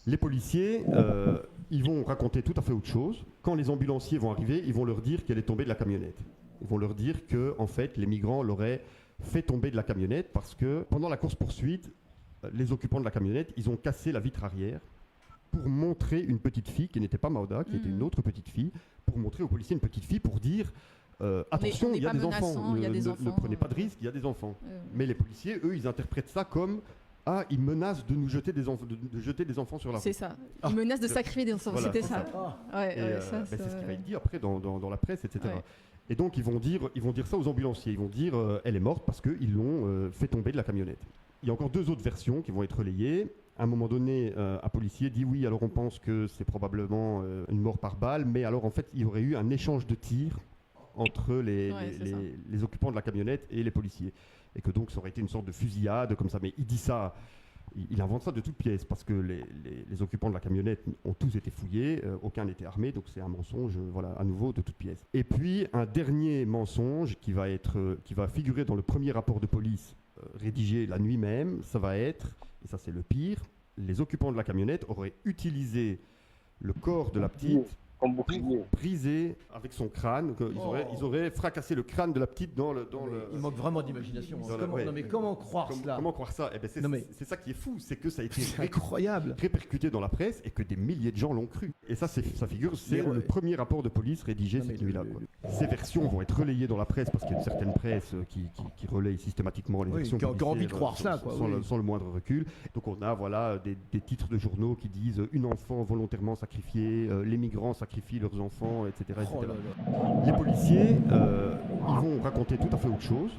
Les policiers, ils vont raconter tout à fait autre chose. Quand les ambulanciers vont arriver, ils vont leur dire qu'elle est tombée de la camionnette. Ils vont leur dire que, en fait, les migrants l'auraient fait tomber de la camionnette parce que pendant la course-poursuite, les occupants de la camionnette, ils ont cassé la vitre arrière pour montrer une petite fille qui n'était pas Mauda, qui était une autre petite fille, pour montrer aux policiers une petite fille pour dire attention, il y a des enfants, ne prenez pas de risque, il y a des enfants. Mais les policiers, eux, ils interprètent ça comme ah, ils menacent de nous jeter des enfants, de jeter des enfants sur la route. C'est ça. Ils menacent de sacrifier des enfants. Voilà, c'était ça. C'est ce qui va être dit après dans la presse, etc. Ouais. Et donc ils vont dire ça aux ambulanciers. Ils vont dire elle est morte parce qu'ils l'ont fait tomber de la camionnette. Il y a encore deux autres versions qui vont être relayées. À un moment donné, un policier dit oui, alors on pense que c'est probablement une mort par balle, mais alors en fait il y aurait eu un échange de tirs entre les occupants de la camionnette et les policiers. Et que donc ça aurait été une sorte de fusillade comme ça. Mais il dit ça, il invente ça de toutes pièces parce que les occupants de la camionnette ont tous été fouillés, aucun n'était armé, donc c'est un mensonge, voilà, à nouveau de toutes pièces. Et puis un dernier mensonge qui va figurer dans le premier rapport de police rédigé la nuit même, ça va être, et ça c'est le pire, les occupants de la camionnette auraient utilisé le corps de la petite pour briser avec son crâne. Ils auraient fracassé le crâne de la petite dans le... Il manque vraiment d'imagination. Comment croire cela ? Comment croire ça ? C'est ça qui est fou, c'est que ça a été incroyable, répercuté dans la presse et que des milliers de gens l'ont cru. Et ça figure, c'est le premier rapport de police rédigé cette nuit-là. Ces versions vont être relayées dans la presse parce qu'il y a une certaine presse qui relaye systématiquement les versions policières. Qui a envie de croire ça, sans le moindre recul. Donc on a des titres de journaux qui disent une enfant volontairement sacrifiée, les migrants sacrifient leurs enfants, etc. etc. Les policiers, ils vont raconter tout à fait autre chose.